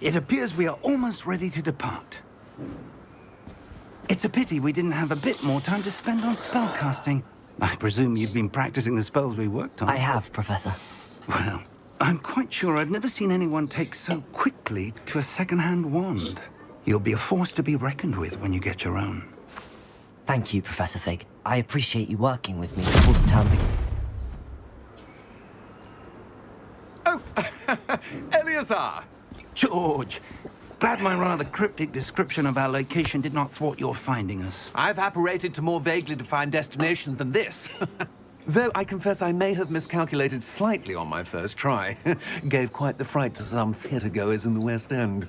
it appears we are almost ready to depart. It's a pity we didn't have a bit more time to spend on spellcasting. I presume you've been practicing the spells we worked on. I have, Professor. Well, I'm quite sure I've never seen anyone take so quickly to a second-hand wand. You'll be a force to be reckoned with when you get your own. Thank you, Professor Fig. I appreciate you working with me before the term begins. Oh, Eleazar! George, glad my rather cryptic description of our location did not thwart your finding us. I've apparated to more vaguely defined destinations than this. Though I confess I may have miscalculated slightly on my first try. Gave quite the fright to some theatre-goers in the West End.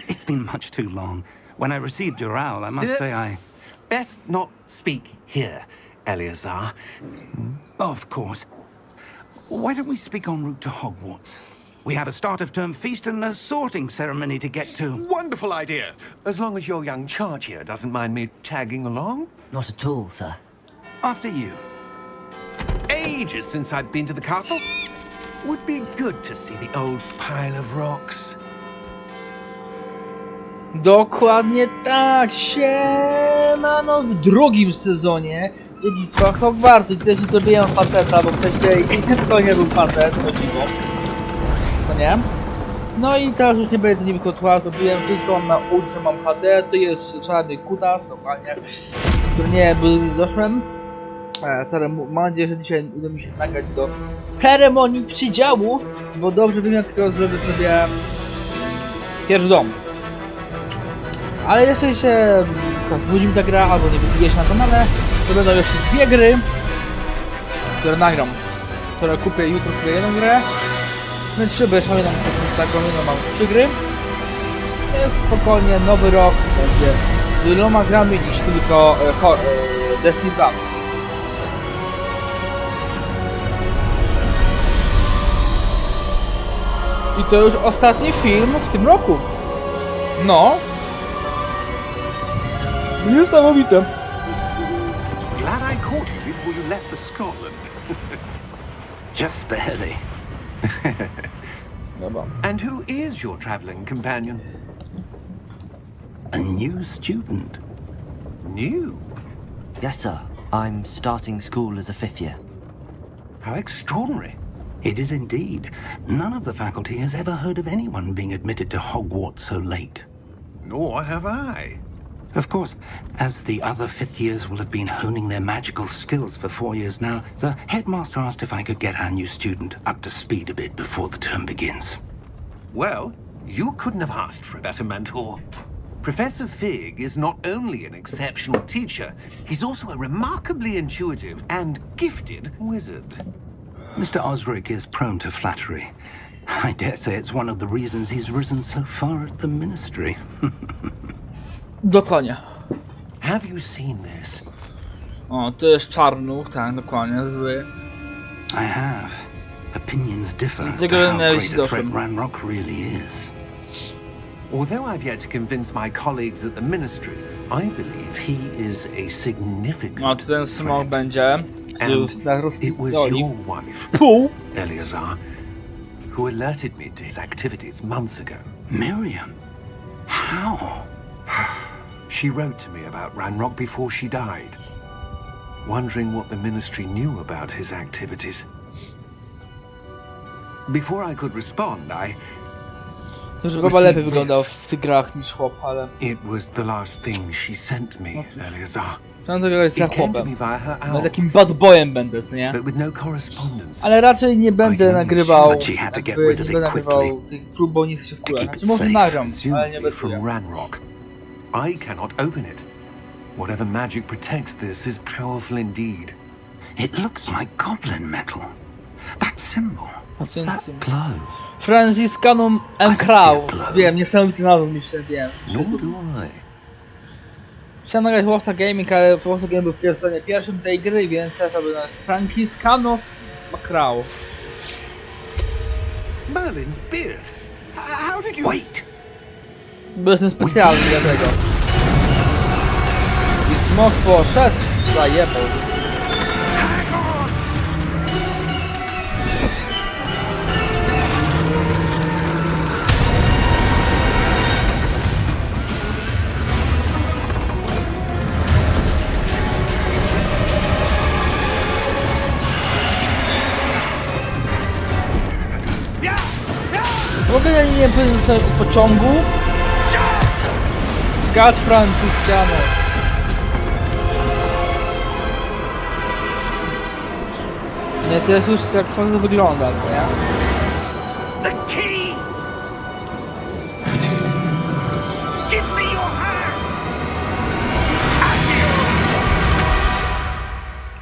It's been much too long. When I received your owl, I must say I... Best not speak here, Eleazar. Of course. Why don't we speak en route to Hogwarts? We have a start-of-term feast and a sorting ceremony to get to. Wonderful idea! As long as your young charge here doesn't mind me tagging along. Not at all, sir. After you. Ages since I've been to the castle. Would be good to see the old pile of rocks. Dokładnie tak, siemano w drugim sezonie Dziedzictwa Hogwartu. I też nie zrobiłem faceta, bo wcześniej to nie był facet, o dziwo. Co nie? No i teraz już nie będzie to niby tła, zrobiłem wszystko, mam na ultrze, mam HD, to jest czarny kutas, dokładnie, który nie doszłem. Mam nadzieję, że dzisiaj uda mi się nagrać do ceremonii przydziału, bo dobrze wiem, jak zrobię sobie pierwszy dom. Ale jeszcze się znudzi mi ta gra, albo nie wybije się na kanale, to będą jeszcze dwie gry, które nagram, które kupię jutro, kupię jedną grę, no i trzy, bo jeszcze mam jedną taką, mam trzy gry, więc spokojnie, nowy rok będzie z wieloma grami niż tylko Destiny 2. I to już ostatni film w tym roku. No. Niesamowite. Glad I caught you before you left for Scotland. Just barely. Dobra. And who is your travelling companion? A new student. New? Yes, sir. I'm starting school as a fifth year. How extraordinary. It is indeed. None of the faculty has ever heard of anyone being admitted to Hogwarts so late. Nor have I. Of course, as the other fifth years will have been honing their magical skills for 4 years now, the headmaster asked if I could get our new student up to speed a bit before the term begins. Well, you couldn't have asked for a better mentor. Professor Fig is not only an exceptional teacher, he's also a remarkably intuitive and gifted wizard. Mr. Osric is prone to flattery. I dare say it's one of the reasons he's risen so far at the ministry. Dokładnie. Have you seen this? O, to jest czarnuch, tak, dokładnie, zły. I have. Opinions differ as Tego to how miałeś great a threat doszłem. Ranrock really is. Although I've yet to convince my colleagues at the ministry, I believe he is a significant No, to ten smok threat. będzie. And it was your wife, Pół. Eleazar, who alerted me to his activities months ago. Miriam? How? She wrote to me about Ranrock before she died, wondering what the ministry knew about his activities. Before I could respond, Że chyba lepiej wyglądał w tych grach niż chłop, ale... it was the last thing she sent me, Eleazar. Chciałem to grać za It came to chłopem. me via her No, owl, takim bad boyem będę, co nie? but with no correspondence. Ale raczej nie będę nagrywał, But she had to get jakby rid nie of it będę nagrywał quickly. tych prób, bo nie chcę się wkurać. keep Znaczy it może safe, nagram, ale nie Presumably from obiecuję. Ranrock. I cannot open it. Whatever magic protects this is powerful indeed. It looks like goblin metal. That symbol. What's Ten that symbol. glow? FARNCISCANO I Crow. can see a glow. Wiem, niesamowity nazw myślę, wiem. Nor do I. Chciałem nagrać Łowca Gaming, ale Łowca Gaming był w sezonie pierwszym tej gry, więc ja sobie na FARNCISCANO Crow. Merlin's beard. How did you... Wait! Bo jestem specjalny dlatego. I smok poszedł, zajebał. W ogóle ja nie wiem, powiem o pociągu. Skat Franciscano. Nie, teraz już jak fajnie wygląda, co nie? The key! Give me your hand!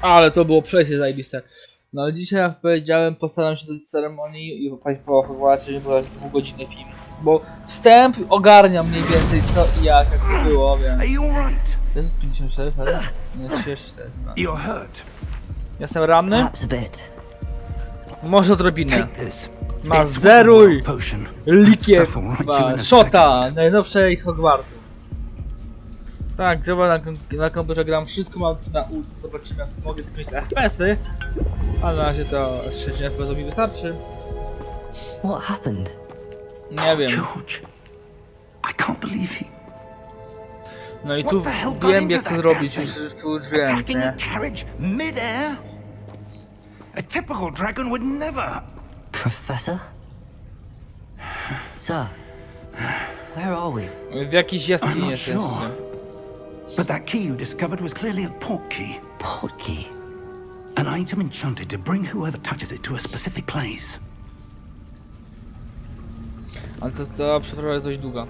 Ale to było przejście zajebiste. No ale dzisiaj, jak powiedziałem, postaram się do tej ceremonii i Państwo Hogwarcie, żeby był 2-godzinny film. Bo wstęp ogarnia mniej więcej co i jak to było, więc... Are you alright? Jest 54, tak? Nie, 34. No. You're hurt. Jestem ranny? Perhaps a bit. Może odrobinę. Take this. Ma It's zeruj! one potion. Likier, Stuff will right you in a szota, najnowszej z Hogwartu. Tak, działa na komputerze gram, wszystko mam tu na ult, zobaczymy jak mogę mieć te FPS-y. Ale na razie to 60 FPS mi wystarczy. What happened? Nie wiem. George, I can't believe he... No i tu What the hell got wiem into jak to that zrobić, damn już thing? już wiem, Attacking nie? a carriage mid-air? A typical dragon would never... Professor? Sir, where are we? W jakiejś I'm jaskini not jesteście. sure. But that key you discovered was clearly a portkey. Portkey. An item enchanted to bring whoever touches it to a specific place. Ale to przeprawiał dość długo.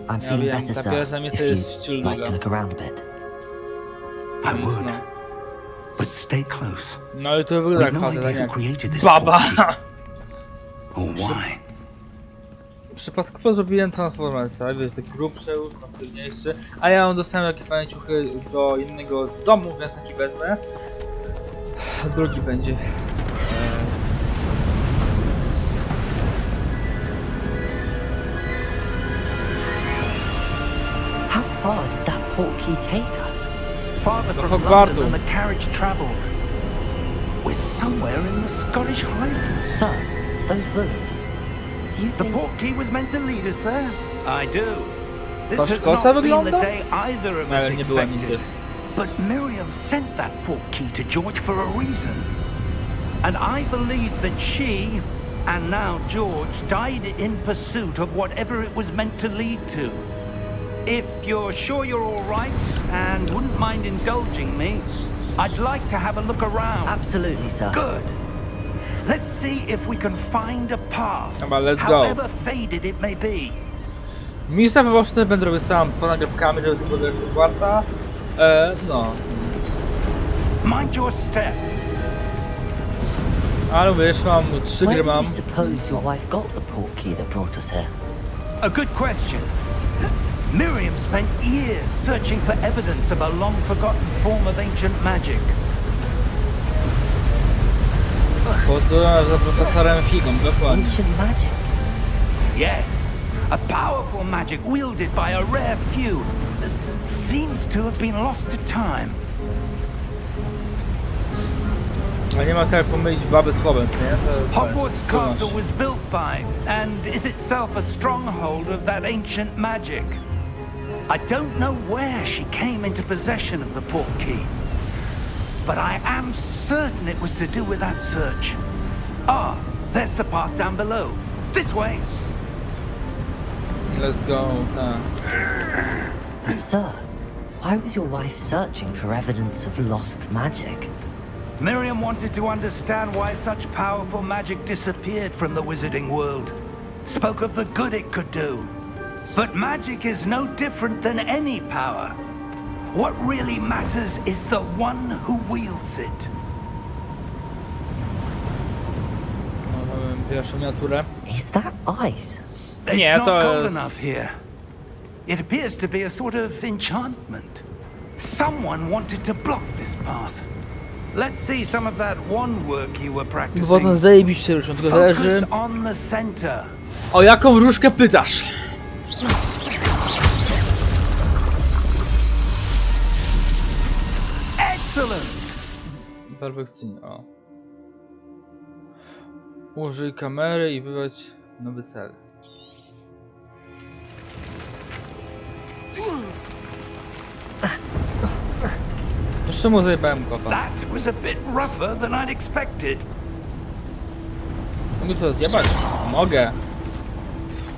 I'm Ja feeling wiem, better, ta sir. pierwsza mnie to jest wciul Like długa. to look around a bit. I Więc would, no. but stay close. No i to wygląda jak We've no facet, a idea nie who created jak this baba! portkey. Or why. Przypadkowo zrobiłem transformację, wiesz, taki grubszy, masywniejszy, a ja dostałem jakieś fajne ciuchy do innego z domu, więc taki wezmę. Drugi będzie. How far did that portkey take us? Farther from Hogwartu. London than the carriage travelled. We're somewhere in the Scottish Highlands. Sir, those ruins. Do you The think... portkey was meant to lead us there. I do. This To has Szkocja not been the wygląda? day either of us Ale nie była expected. nigdy. But Miriam sent that portkey to George for a reason. And I believe that she, and now George, died in pursuit of whatever it was meant to lead to. If you're sure you're all right and wouldn't mind indulging me, I'd like to have a look around. Absolutely, sir. Good. Let's see if we can find a path, Dobra, let's go. however faded it may be. Miejsca wyborcze będę robił sam po nagrywkami, żeby sobie podać Hogwarta. No, więc... Mind your step. Ale wiesz, mam 3 Where gry do mam. you suppose your wife got the portkey that brought us here? A good question. Miriam spent years searching for evidence of a long-forgotten form of ancient magic. Podróż za profesorem Figą, dokładnie. Ancient magic. Yes, a powerful magic wielded by a rare few that seems to have been lost to time. A nie ma tak jak pomylić baby z chłopem, co nie? To Hogwarts jest Castle trudność. was built by, and is itself a stronghold of that ancient magic. I don't know where she came into possession of the portkey, but I am certain it was to do with that search. Ah, there's the path down below. This way. Let's go, tak. But sir, why was your wife searching for evidence of lost magic? Miriam wanted to understand why such powerful magic disappeared from the wizarding world. Spoke of the good it could do. But magic is no different than any power. What really matters is the one who wields it. No, mamy pierwszą miniaturę. Is that ice? It's Nie, not to cold jest- enough here. It appears to be a sort of enchantment. Someone wanted to block this path. Let's see some of that wand work you were practicing. Potem zajebiście ruszą, tylko zależy... Focus on the center. O jaką różkę pytasz? Excellent! Perfekcyjnie, o. Użyj kamery i wybrać nowy cel. Jeszcze mu zajebałem kopa. That was a bit rougher than I'd expected. Mogę to zjebać? Mogę.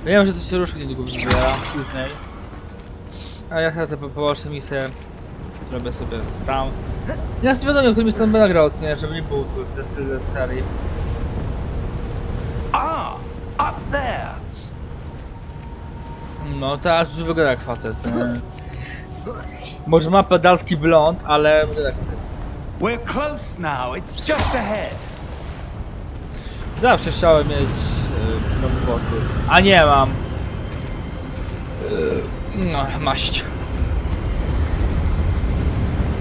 Wiem, że to się różnie niedługo wybiera, później. A ja chcę po położę misję. Zrobię sobie sam. Ja nie wiadomo, którym stron będę grał, co nie, żeby nie było tyle serii. Ah, up there. No teraz już wygląda jak facet. Może ma pedalski blond, ale wygląda jak facet. We're close now. It's just ahead. Zawsze chciałem mieć blond włosy. A nie mam. No, maść.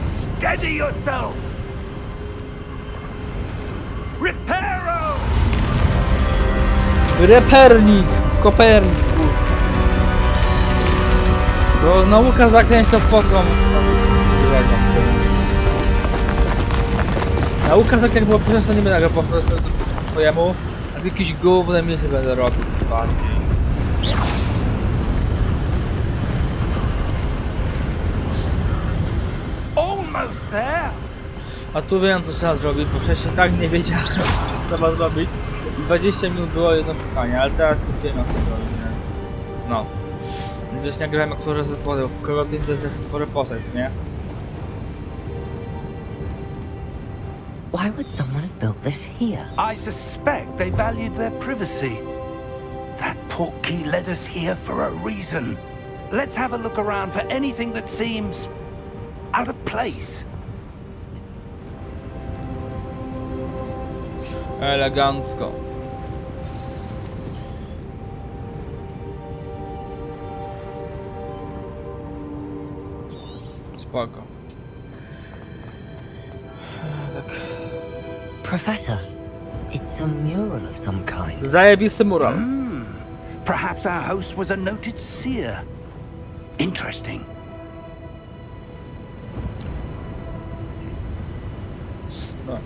Steady yourself. Reparo. Repernik! Kopernik! Bo nauka zaklęć to po co? Nauka tak jak było przecież to nie będę po prostu swojemu, a z jakimś gównem nie będę robił bardziej. Almost there. A tu wiem co trzeba zrobić, bo wcześniej tak nie wiedziałem co trzeba zrobić. 20 minut było jedno szukanie, ale teraz już wiem jak to zrobić, więc... No. Więc już nagrałem jak tworzę zespoły, kogo ty też jest tworzę postać, nie? Why would someone have built this here? I suspect they valued their privacy. That portkey led us here for a reason. Let's have a look around for anything that seems out of place. Elegancko. Spoko. Tak. Professor, it's a mural of some kind. Zajebisty mural. Perhaps our host was a noted seer. Interesting. No.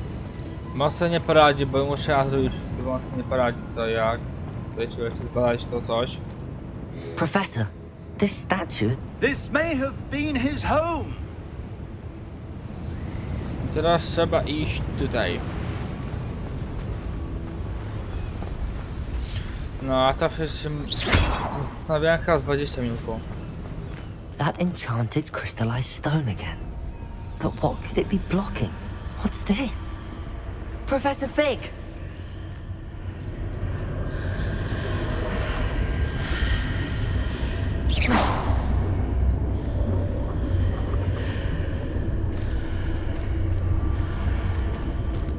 Mocno nie poradzi, bo muszę ja zrobić wszystkiego, mocno nie poradzi co jak. Tutaj trzeba jeszcze zbadać to coś. Professor, this statue... This may have been his home. Teraz trzeba iść tutaj. No a ta przecież się zastanawiałem chyba z 20 minut po. That enchanted crystallized stone again. But what could it be blocking? What's this? Professor Fig!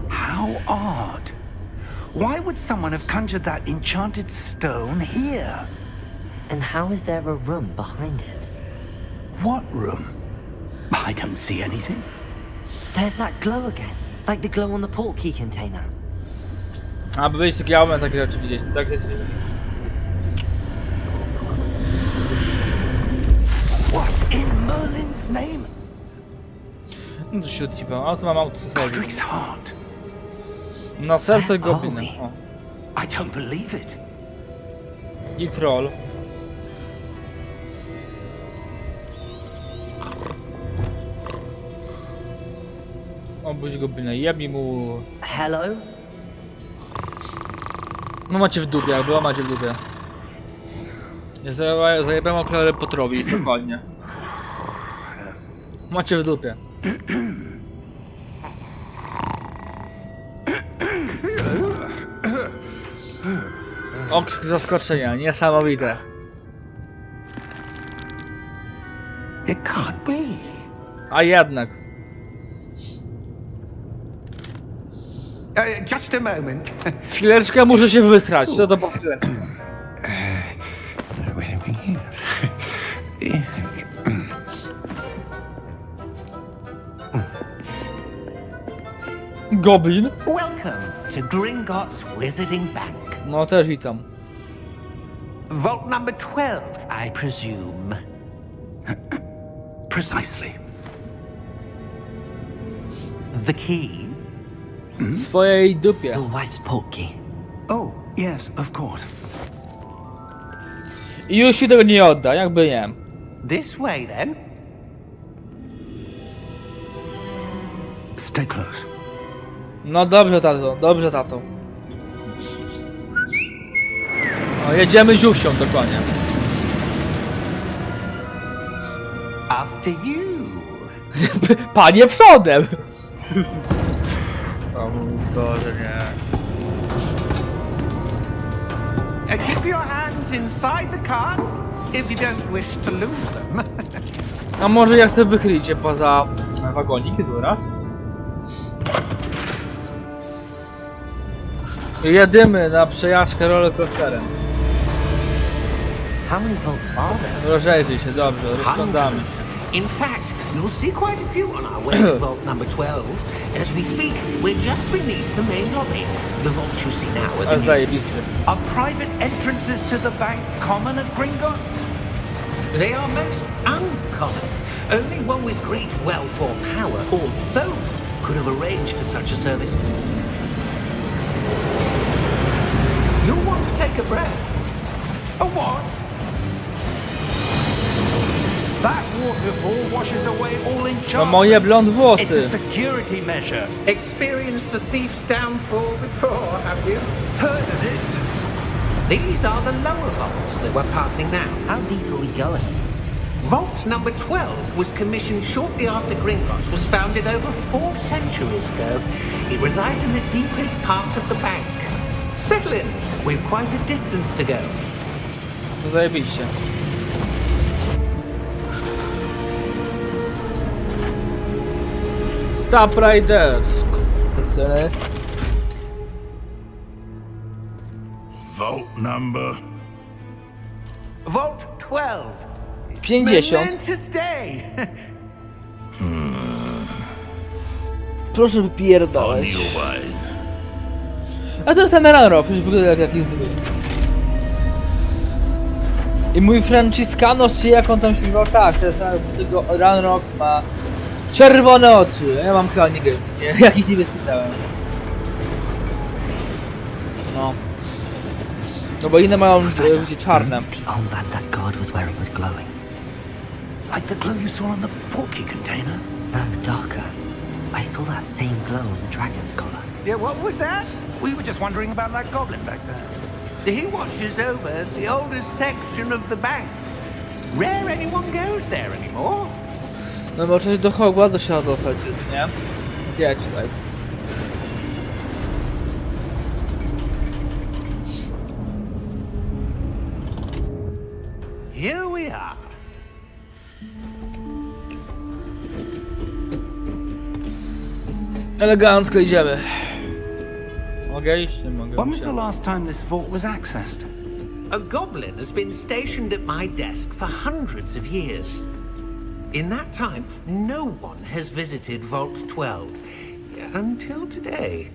How odd. Why would someone have conjured that enchanted stone here? And how is there a room behind it? What room? I don't see anything. There's that glow again, like the glow on the portkey container. Aby wyjść tak ja umiem takie rzeczy widzieć, to tak rzeczy nie widzisz. What in Merlin's name? No to się odcipam, a tu mam auto serce. Godric's heart. Na serce Where gobliny. are we? O. I don't believe it. I troll. Obudź goblina, jebnij mu. Hello? No macie w dupie, jak była macie w dupie. Ja zajebałem okulary Potrowi, dokładnie. Macie w dupie. Okrzyk zaskoczenia, niesamowite. It can't be. A jednak. Just a moment. Chwileczkę muszę się wystrać, co to po chwileczkę. Goblin? Welcome to Gringotts Wizarding Bank. No też witam. Vault number 12, I presume. Precisely. The key? Swojej dupie. Your wife's portkey. Oh, yes, of course. I już ci tego nie odda, jakby nie. This way then. Stay close. No dobrze tato, dobrze tato. O, jedziemy ziusią dokładnie. After you. Panie przodem! O mój Boże, nie. Keep your hands inside the cart if you don't wish to lose them. A może ja chcę wychylić się poza wagonik zaraz? Jedziemy na przejażdżkę rollercoasterem. How many volts are there? Rozejrzyj się, dobrze, rozglądamy. Hundreds. In fact, you'll see quite a few on our way to vault number 12. As we speak, we're just beneath the main lobby. The vaults you see now are A the newest. zajebisty. Are private entrances to the bank common at Gringotts? They are most uncommon. Only one with great wealth or power, or both, could have arranged for such a service. You'll want to take a breath. A what? That waterfall washes away all No enchantment. moje blond It's a włosy. security measure. Experienced the thief's downfall before, have you? Heard of it? These are the lower vaults that we're passing now. How deep are we going? Vault number 12 was commissioned shortly after Gringotts was founded over 4 centuries ago. It resides in the deepest part of the bank. Settle in. We've quite a distance to go. To zajebiście. Stop right there. Vault number. Vault 12. 50. Momentous day. Proszę On wypierdolać. your way. A to jest ten Rok, już wygląda jak jakiś zły. I mój FARNCISCANO, czy jak on tam śpiewał, tak, tego Rok ma czerwone oczy, ja mam chyba niebieskie, jakich nie spytałem. No. No bo inne mają czarne. The armband that guard was wearing was glowing. Like the glow you saw on the porky container? No, darker. I saw that same glow on the dragon's collar. Yeah, what was that? We were just wondering about that goblin back there. He watches over the oldest section of the bank. Rare anyone goes there anymore. No bo oczywiście do Hogwartu trzeba dostać, jest, nie? Jedź tutaj. Here we are. Elegancko idziemy. Mogę iść? Nie mogę When iść. was the last time this vault was accessed? A goblin has been stationed at my desk for hundreds of years. In that time, no one has visited Vault 12 until today.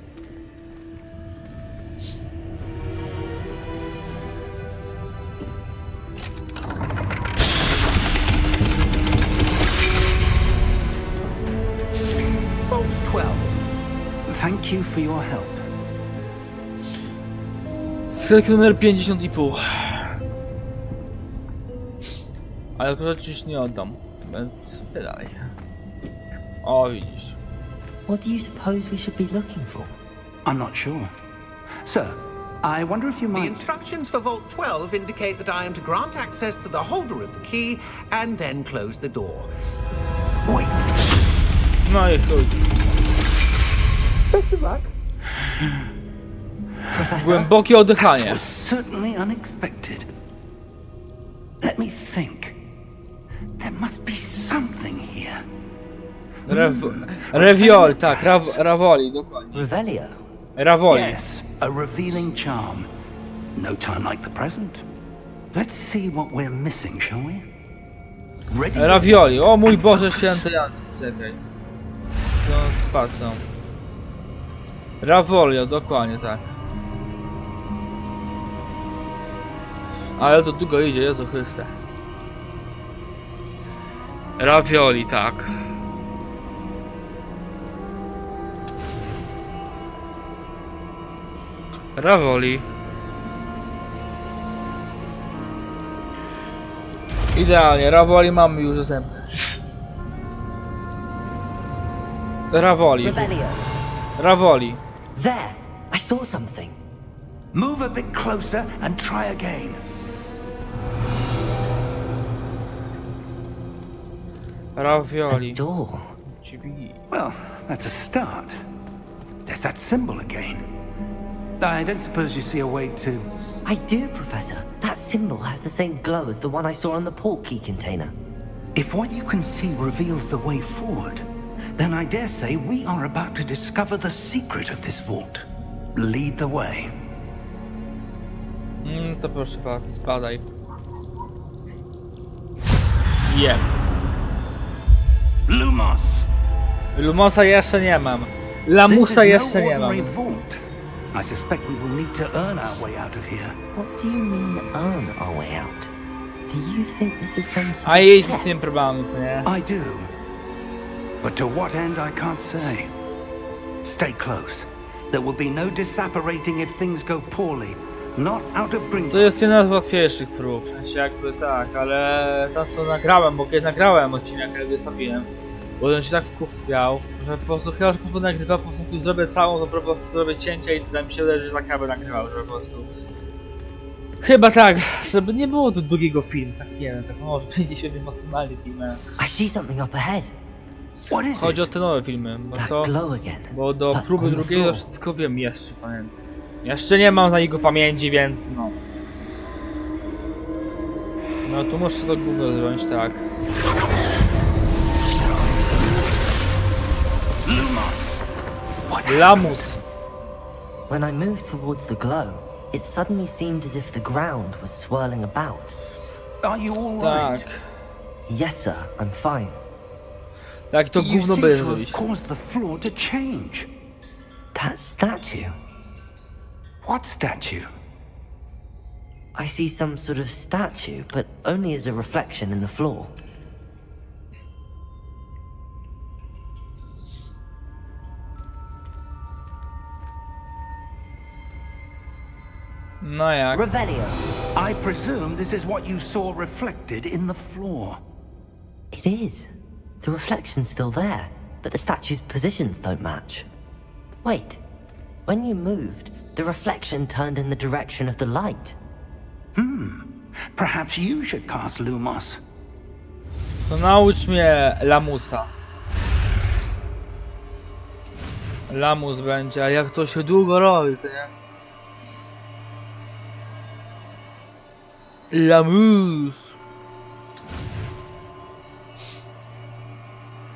Vault 12. Thank you for your help. Sklep numer 50,5. Ale to oczywiście nie oddam, więc dalej. O, widzisz. What do you suppose we should be looking for? I'm not sure. Sir, I wonder if you The might... instructions for Vault 12 indicate that I am to grant access to the holder of the key and then close the door. Wait! No i chuj. Professor? Głębokie oddychanie. Was certainly unexpected. Let me think. There must be something here. Revioli, tak, ravoli, dokładnie. Revelio? Ravoli. Yes, a revealing charm. No time like the present. Let's see what we're missing, shall we? Ready? Ravioli, o mój Boże święty Jański, czekaj. No spacą. Ravolio, dokładnie tak. Ale to długo idzie, Jezu Chryste. Ravioli, tak. Ravoli. Idealnie, ravoli mamy już dostępne. Ravoli. Revelio? Ravoli. There! I saw something. Move a bit closer and try again. Ravioli. Door. Drzwi. Well, that's a start. There's that symbol again. I don't suppose you see a way to... I do, Professor. That symbol has the same glow as the one I saw on the port key container. If what you can see reveals the way forward, then I dare say we are about to discover the secret of this vault. Lead the way. To proszę bardzo, spadaj. Jem. Lumos! Lumosa jeszcze nie mam. Lamusa jeszcze nie mam. This is no ordinary vault. I suspect we will need to earn our way out of here. What do you mean, earn our way out? Do you think this is some sort A of jeździ z test? tym problemem, co nie? I do. But to what end, I can't say. Stay close. There will be no disapparating if things go poorly. Not out of Gringotts. To jest jedna z łatwiejszych prób, w sensie jakby tak, ale to co nagrałem, bo kiedy nagrałem odcinek, kiedy wystawiłem, bo on się tak wkupiał, że po prostu chyba, że po prostu nagrywa, po prostu zrobię całą, to po prostu zrobię cięcie i mi się wydaje, że za kawę nagrywał, że po prostu... Chyba tak, żeby nie było tu długiego filmu, tak nie wiem, tak może 50 minut maksymalnie filmem. I see something up ahead. What is Chodzi o it? te nowe filmy, bo That co? glow again. Bo do But próby on the drugiej to floor. wszystko wiem jeszcze, pamiętam. Jeszcze nie mam za niego pamięci, więc no. No tu muszę to głowę wziąć, tak. Lamus! When I moved towards the glow, it suddenly seemed as if the ground was swirling about. Are you all Tak. right? Yes, sir, I'm fine. Tak, to You gówno seem będzie to have zrobić. caused the floor to change. That statue. What statue? I see some sort of statue, but only as a reflection in the floor. No jak? Revelio. I presume this is what you saw reflected in the floor. It is. The reflection's still there, but the statue's positions don't match. Wait. When you moved, the reflection turned in the direction of the light. Perhaps you should cast Lumos. To naucz mnie Lamusa. Lamus będzie, a jak to się długo robi, to nie? Lamus!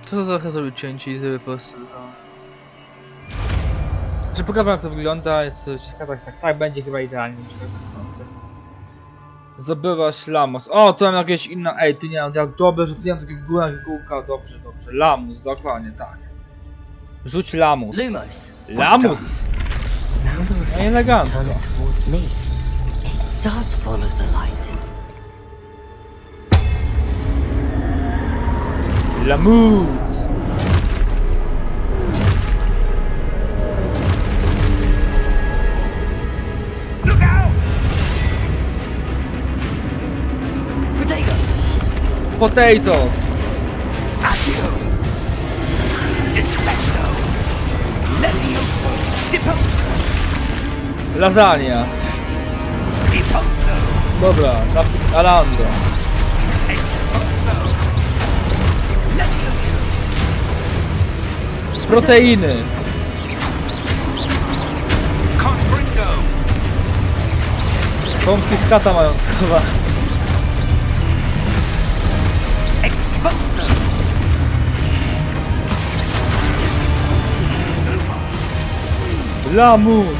To trochę zrobić cięcie i sobie po prostu Że pokażę jak to wygląda, jest to ciekawe, tak będzie chyba idealnie, myślę, tak sądzę. Zdobywasz Lamus. O, tu mam jakieś inne. Ej, tu nie mam, jak dobrze, że tu nie mam takiego kółka. Dobrze. Lamus, dokładnie tak. Rzuć Lamus. Lumos. Lamus! Now the reflection's elegancko. turning towards me. It does follow the light. Lamus! Look out! Potato! Potatoes! Accio! Dissecto! Levioso! Deposo! Lasagna! Deposo! Dobra, Alando. Exposo! Levioso! Proteiny! Confringo! Konfiskata majątkowa. Exposo! Lamus!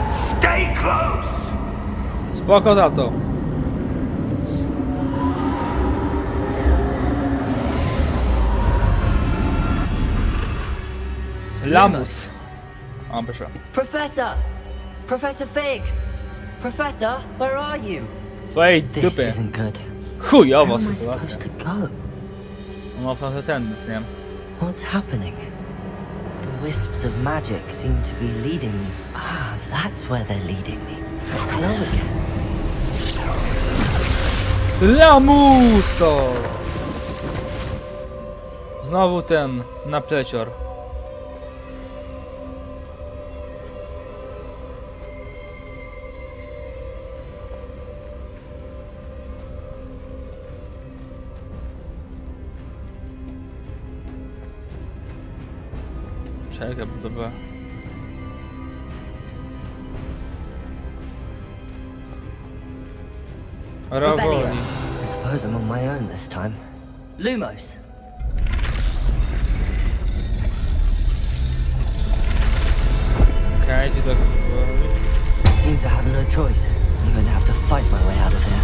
Stay close! Spoko tato. Lamus. A, proszę. Professor! Professor Fig! Professor, where are you? Twojej This dupy. isn't good. Where Chujowa am I sytuacja. supposed to go? No pewnie ten, nie? What's happening? The wisps of magic seem to be leading me. Ah, that's where they're leading me. That glow again. Lamus to! Znowu ten naplecior. Czekaj, bo to była... Rawoli. I suppose I'm on my own this time. Lumos. Okej, gdzie tak... Seems I have no choice. I'm going to have to fight my way out of here.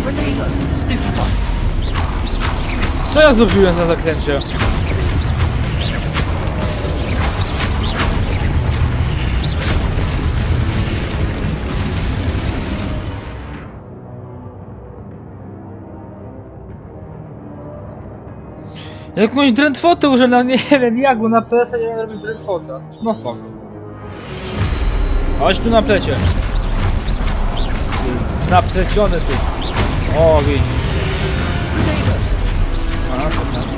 Potato! Stupefy! Co ja zrobiłem na zakręcie? Jakąś drętwotę użyłem, no nie wiem jak, bo na PS nie wiem robić drętwotę. No spoko. Chodź tu na plecie. Jest napleciony tu. O, widzisz. A, to tak.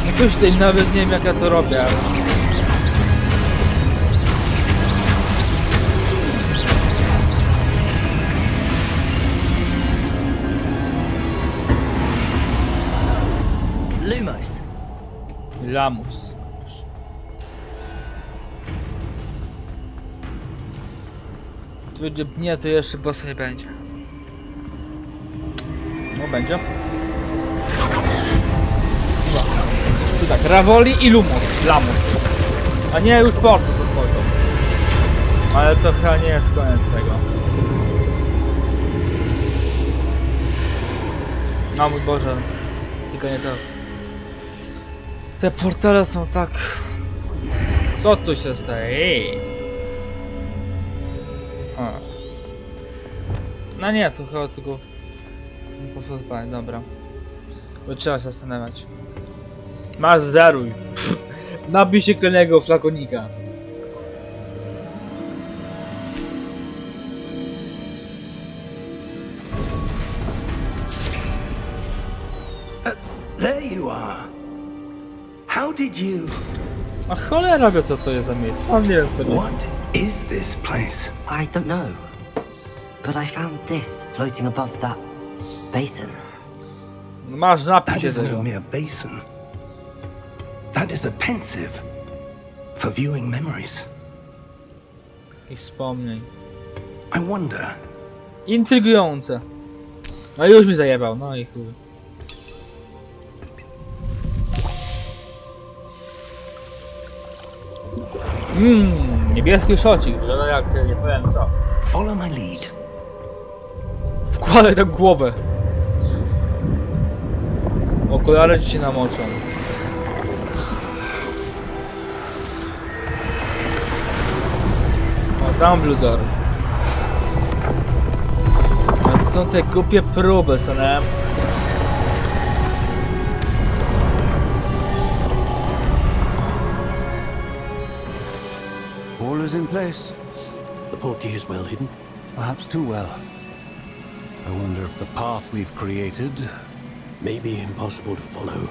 Jakoś tutaj nawet nie wiem jak ja to robię, ale... Lumos. Lamus. Tu będzie... Nie, to jeszcze bossa nie będzie. No będzie. No. Tu tak, Rawoli i Lumos. Lamus. A nie, już portu to spoko. Ale to chyba nie jest koniec tego. No mój Boże. Tylko nie to. Te portale są tak... Co tu się staje? A. No nie, to chyba tylko... Po prostu spać, dobra. Bo trzeba się zastanawiać. Masz zeruj. Nabij się kolejnego flakonika. There you are. How did you... A cholera wie co to jest za miejsce. A nie wiem wtedy. What is this place? I don't know. But I found this floating above that basin. Masz napić That się is no tego. mere basin. That is a pensive for viewing memories. I wspomnień. I wonder, Intrygujące. No już mi zajebał, no i chuj. Niebieski szocik, wygląda jak nie powiem co. follow my lead. Wkładaj tak głowę. Okulary ci się namoczą. O, Dumbledore. No to są te głupie próby, co nie? All is in place. The portkey is well hidden. Perhaps too well. I wonder if the path we've created... May be impossible to follow.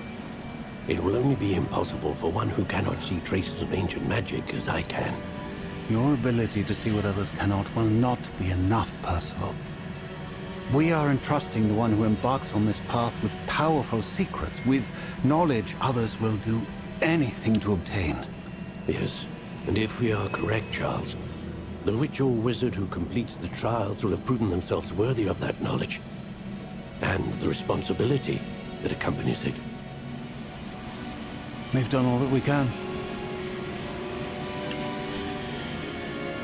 It will only be impossible for one who cannot see traces of ancient magic as I can. Your ability to see what others cannot will not be enough, Percival. We are entrusting the one who embarks on this path with powerful secrets, with knowledge others will do anything to obtain. Yes, and if we are correct, Charles, the witch or wizard who completes the trials will have proven themselves worthy of that knowledge, and the responsibility that accompanies it. We've done all that we can.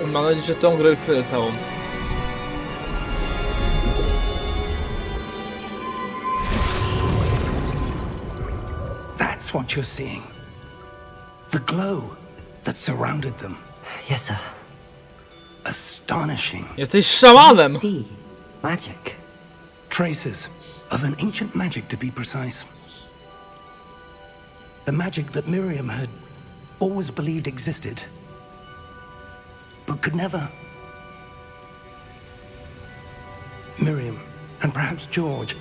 Mam nadzieję, że tą grę chwilę całą. That's what you're seeing. The glow that surrounded them. Yes, sir. Astonishing. Jesteś szamanem! See, magic. Traces of an ancient magic, to be precise. The magic that Miriam had always believed existed, but could never. Miriam, and perhaps George,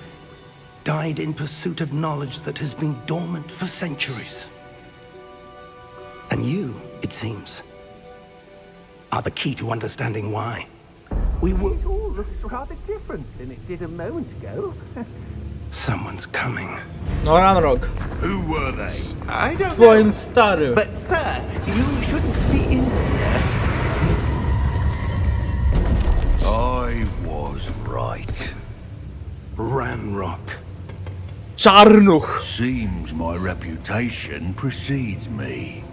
died in pursuit of knowledge that has been dormant for centuries. And you, it seems, are the key to understanding why. We were... It all looks rather different than it did a moment ago. Someone's coming. No, Ranrock. Who were they? I don't know. Twoim starym. But, sir, you shouldn't be in here. I was right. Ranrock. Czarnuch. Seems my reputation precedes me.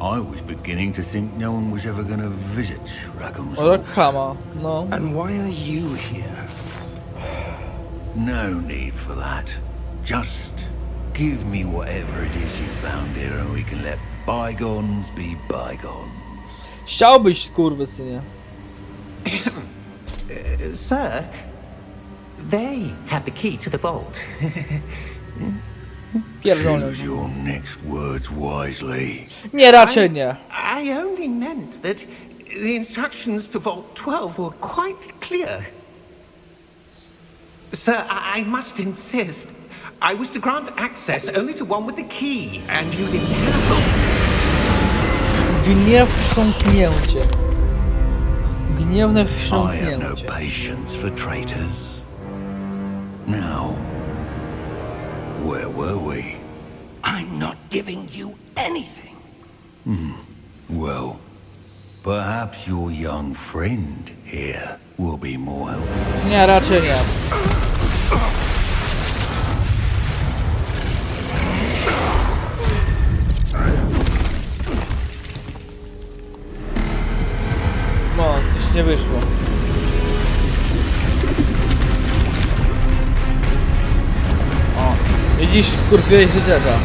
I was beginning to think no one was ever going to visit Rackham's O, Hall. tak chama. No. And why are you here? No need for that. Just give me whatever it is you found here and we can let bygones be bygones. Chciałbyś, skurwysynie. Sir, they have the key to the vault. Pierdolę. Choose your next words wisely. Nie, raczej nie. I only meant that the instructions to Vault 12 were quite clear. Sir, I must insist. I was to grant access only to one with the key, and you didn't have it. Gniew chrząknięcie. Gniewne I have no chrząknięcie. patience for traitors. Now, where were we? I'm not giving you anything. Well, perhaps your young friend here will be more helpful. Nie, raczej nie. No, coś nie wyszło. O, widzisz, wkurwiłeś rycerza.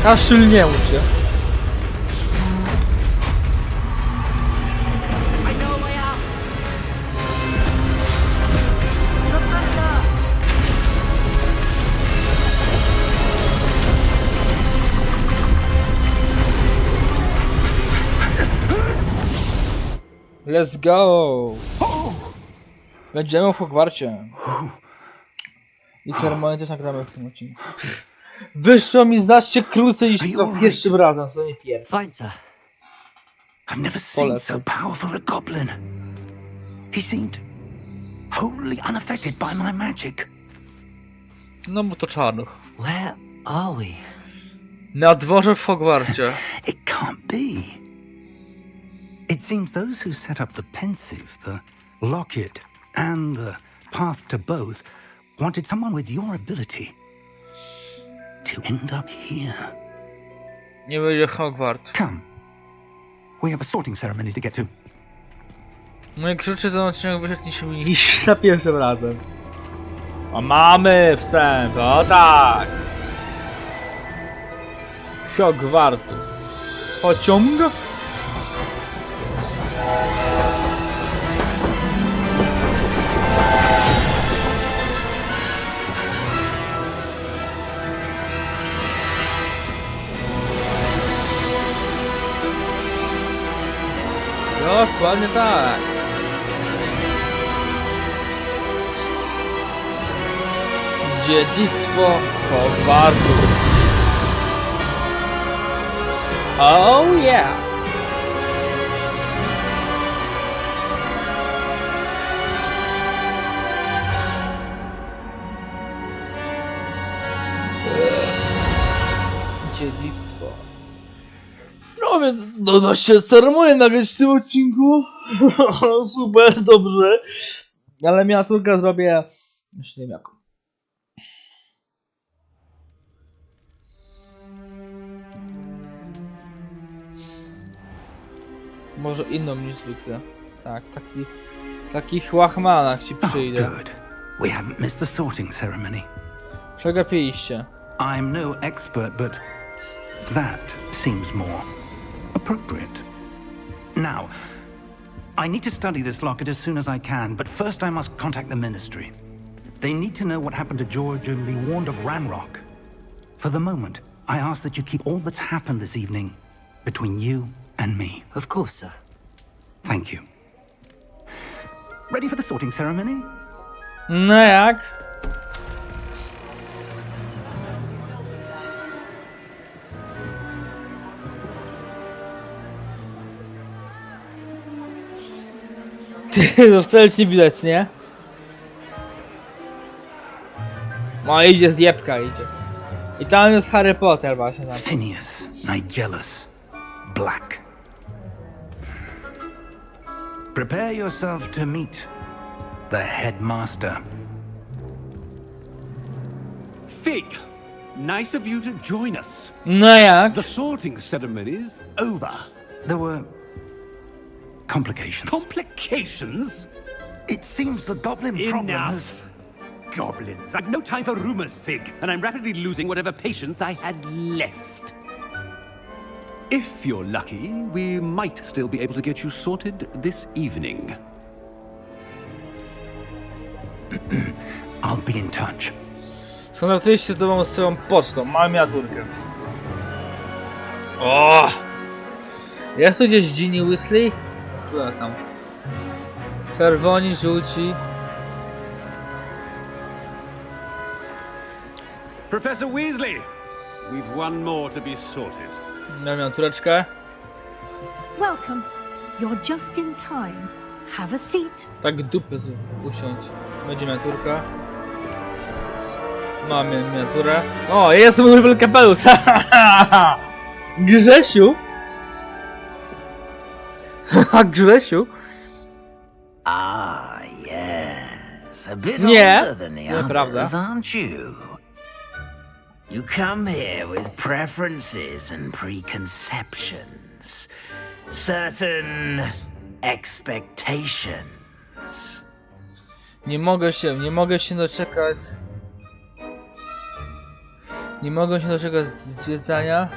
Kaszylnięcie. Let's go! Będziemy w Hogwarcie. I ceremonie też nagramy w tym odcinku. Wyszło mi znacznie krócej niż za pierwszym razem, co nie pierwszy. Fine, sir. I've never seen so powerful a goblin. He seemed wholly unaffected by my magic. No bo to czarnuch. Where are we? Na dworze w Hogwarcie. It can't be. It seems those who set up the pensive, the locket, and the path to both wanted someone with your ability to end up here. Nie będzie Hogwart. Come. We have a sorting ceremony to get to. Mój krótszy ten odcinek wyszedł niż za pierwszym razem. A mamy wstęp, o tak! Hogwartus. Pociąg? Dokładnie tak. Dziedzictwo Hogwartu. Oh yeah! Dziedzictwo. No więc doda się ceremonię nagrać w tym odcinku. Super, dobrze. Ale miniaturkę zrobię... Jeszcze nie wiem jaką. Może inną niż zwykle. Tak, w takich łachmanach ci przyjdę. Oh, good. We haven't missed the sorting ceremony. Przegapiliście. I'm no expert, but that seems more appropriate. Now, I need to study this locket as soon as I can, but first I must contact the ministry. They need to know what happened to George and be warned of Ranrock. For the moment, I ask that you keep all that's happened this evening between you and me. Of course, sir. Thank you. Ready for the sorting ceremony? No jak? Ty, no wcale nie widać, nie? No idzie z jebka, idzie. I tam jest Harry Potter właśnie tam. Phineas, Nigellus, Black. Prepare yourself to meet the headmaster. Fig, nice of you to join us. No jak? The sorting ceremony's over. There were complications. Complications? It seems the goblin problem has... Enough. Goblins. I've no time for rumors, Fig, and I'm rapidly losing whatever patience I had left. If you're lucky, we might still be able to get you sorted this evening. I'll be in touch. Skontaktuję się z tobą swoją pocztą, mam miniaturkę. O! Jest tu gdzieś Ginny Weasley? Była tam. Czerwoni, żółci. Professor Weasley, we've one more to be sorted. Mam miniatureczkę. Welcome. You're just in time. Have a seat. Tak dupy usiądź. Będzie miniaturka. Mam miniaturę. O, jest mój ulubiony kapelusz! Grzesiu! Grzesiu! Ah, yes. A bit Nie, older than the nieprawda. others, aren't you? You come here with preferences and preconceptions. Certain expectations. Nie mogę się doczekać. Nie mogę się doczekać zwiedzania.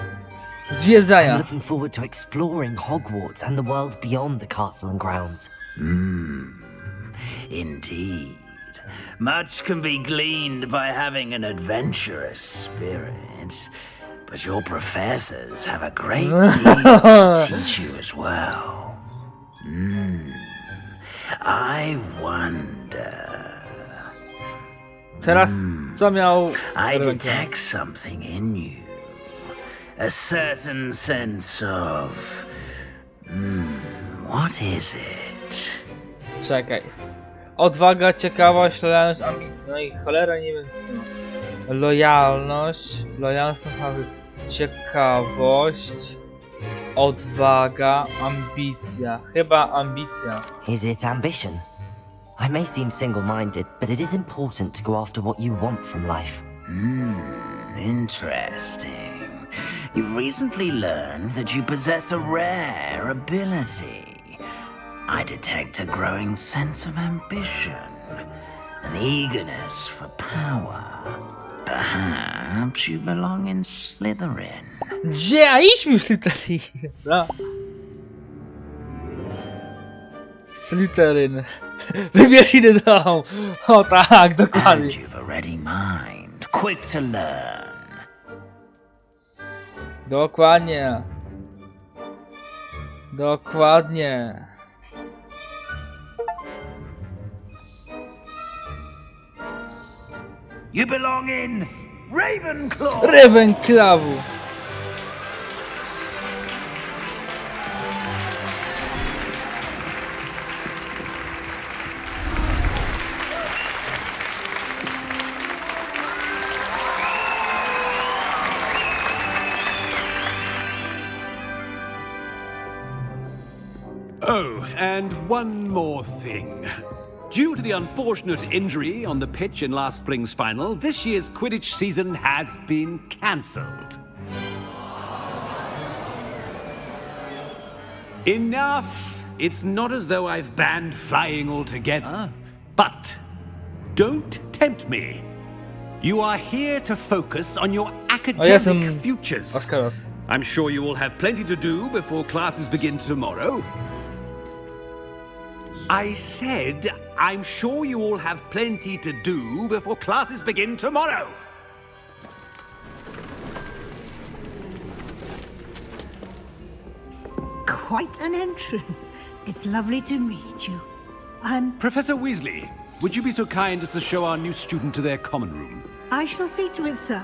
I'm looking forward to exploring Hogwarts and the world beyond the castle and grounds. Indeed. Much can be gleaned by having an adventurous spirit, but your professors have a great deal to teach you as well. I wonder... Teraz co miał... I detect something in you. A certain sense of... what is it? Czekaj. Odwaga, ciekawość, lojalność, ambicja. No i cholera nie wiem co. Lojalność, ciekawość, odwaga, ambicja. Chyba ambicja. Is it ambition? I may seem single-minded, but it is important to go after what you want from life. Interesting. You've recently learned that you possess a rare ability. I detect a growing sense of ambition, an eagerness for power. Perhaps you belong in Slytherin. Gdzie? A idźmy w Slytherin. No. Slytherin. Wybierz inny dom. O tak, dokładnie. And you've a ready mind, quick to learn. Dokładnie. Dokładnie. You belong in Ravenclaw. Ravenclawu. Oh, and one more thing. Due to the unfortunate injury on the pitch in last spring's final, this year's Quidditch season has been cancelled. Enough! It's not as though I've banned flying altogether, but don't tempt me. You are here to focus on your academic futures. Oscar. I'm sure you will have plenty to do before classes begin tomorrow. I said I'm sure you all have plenty to do before classes begin tomorrow. Quite an entrance. It's lovely to meet you. I'm... Professor Weasley, would you be so kind as to show our new student to their common room? I shall see to it, sir.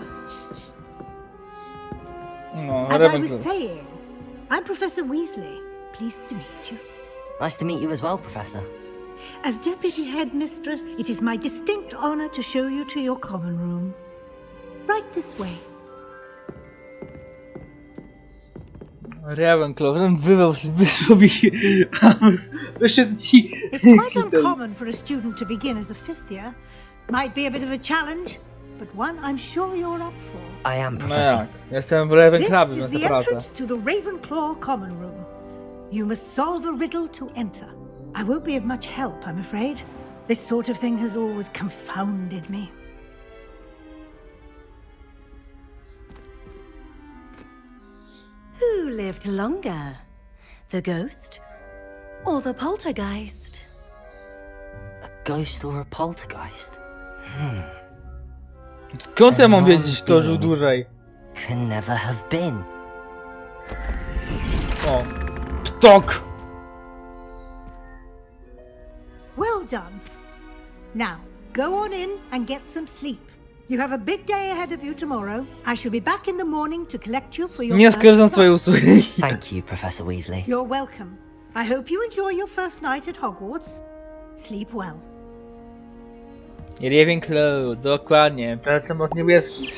No, As I was saying, I'm Professor Weasley. Pleased to meet you. Nice to meet you as well, Professor. As Deputy Headmistress, it is my distinct honor to show you to your common room. Right this way. Ravenclaw, wyszło mi... Wyszedł ci... It's quite uncommon for a student to begin as a fifth year. Might be a bit of a challenge, but one I'm sure you're up for. I am, No Professor. jak? Jestem w This Ravenclawie, is więc the to praca. entrance to the Ravenclaw common room. You must solve a riddle to enter. I won't be of much help, I'm afraid. This sort of thing has always confounded me. Who lived longer? The ghost or the poltergeist? A ghost or a poltergeist? Skąd ja mam wiedzieć, kto żył dłużej? Can never have been. O. Ptok! Well done. Now, go on in and get some sleep. You have a big day ahead of you tomorrow. I shall be back in the morning to collect you for your Nie first skorzystam z twojej class. usługi. Thank you, Professor Weasley. You're welcome. I hope you enjoy your first night at Hogwarts. Sleep well. Ravenclaw, dokładnie. Pracę od niebieskich.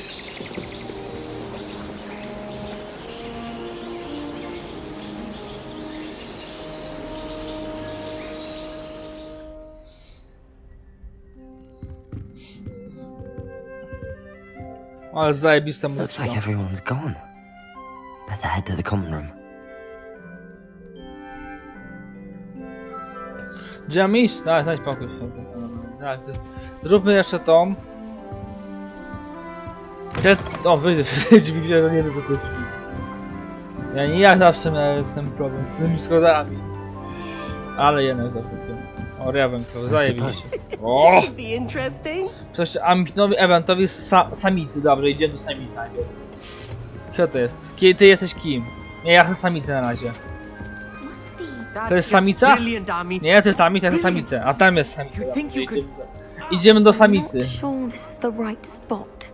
Ale zajebista Looks muzyka. like everyone's gone. Better head to the common room. Gdzie mam iść? No, znajdź pokój. Tak, zróbmy jeszcze tą. O, wyjdę drzwi, że nie lubię tych drzwi. Ja zawsze miałem ten problem z tymi schodami. Ale jednak dobrze. O, Ravenclaw, zajebiście. O! Przecież ambitnowi eventowi samicy. Dobrze, idziemy do samicy najpierw. Kto to jest? Ty jesteś kim? Nie, ja chcę samicę na razie. To jest samica? Nie, to jest samica, to jest samica. A tam jest samica. Idziemy do samicy. Sure this is the right spot.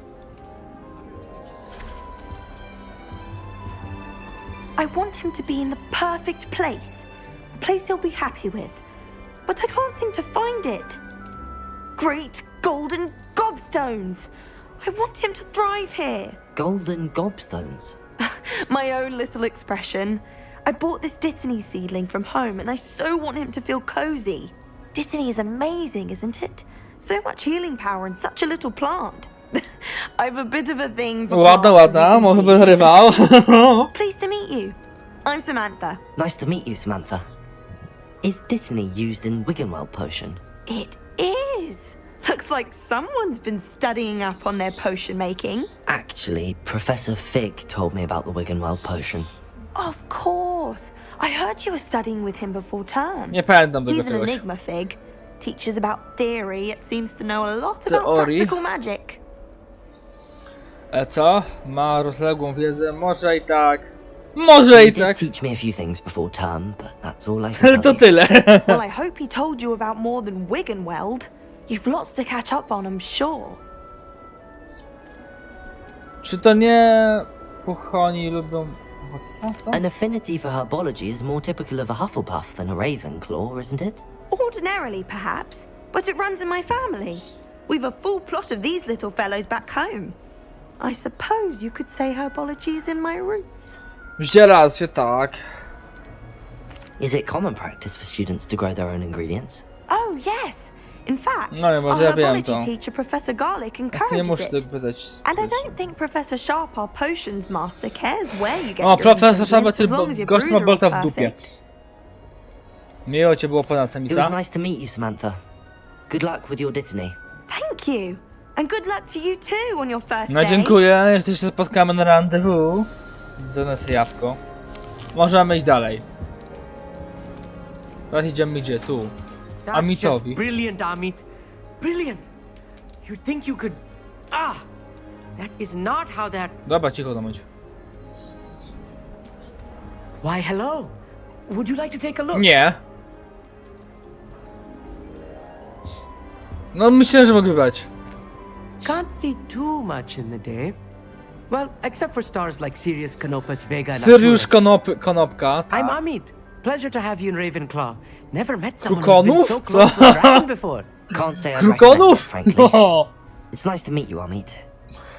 I want him to be in the perfect place. A place he'll be happy with. But I can't seem to find it. Great golden gobstones! I want him to thrive here. Golden gobstones. My own little expression. I bought this Dittany seedling from home and I so want him to feel cozy. Dittany is amazing, isn't it? So much healing power in such a little plant. I've a bit of a thing for plants, Ładna, może by zrywał. Pleased to meet you. I'm Samantha. Nice to meet you, Samantha. Is Dittany used in Wiggenweld potion? It is. Looks like someone's been studying up on their potion making. Actually, Professor Fig told me about the Wiggenweld potion. Of course. I heard you were studying with him before term. Nie pamiętam tego He's an czegoś. enigma fig. Teaches about theory, yet seems to know a lot about Teorii? practical magic. Co? Ma rozległą wiedzę? Może i tak. Może He i did tak. teach me a few things before term, but that's all I Ale can to tell you. tyle. Well, I hope he told you about more than Wiggenweld. You've lots to catch up on, I'm sure. Czy to nie puchoni lubią... Co? An affinity for herbology is more typical of a Hufflepuff than a Ravenclaw, isn't it? Ordinarily, perhaps, but it runs in my family. We've a full plot of these little fellows back home. I suppose you could say herbology is in my roots. Zielarstwie, tak. Is it common practice for students to grow their own ingredients? Oh, yes. In fact, No ja our może ja wiem herbology to. teacher, Professor Garlic, Ja nie encourages muszę it. tego pytać. And I don't think Professor Sharp, our potions master, cares where you get O, your Professor Sharp, ingredients, as long as your gość ma brews are bolta all w dupie. perfect. Miło cię było pana It was samica. nice to meet you, Samantha. Good luck with your Dittany. Thank you. And good luck to you too on your first No day. dziękuję, jeszcze się spotkamy na rendezvous. Zamiast jabłko. Możemy iść dalej. Teraz idziemy gdzie? Tu. That's just Amitowi. brilliant, Amit. Brilliant. You'd think you could... That is not how that... Dobra, cicho bądź. Why, hello. Would you like to take a look? Nie. No myślę, że mogę wybrać. Can't see too much in the day. Well, except for stars like Sirius, Canopus, Vega, and Sirius Arcturus. Konopka. I'm Tak. Amit. Pleasure to have you in Ravenclaw. Never met someone Krukonów? who's been so close to a dragon before. Can't say I recommend it, Krukonów? frankly. No. It's nice to meet you, Amit.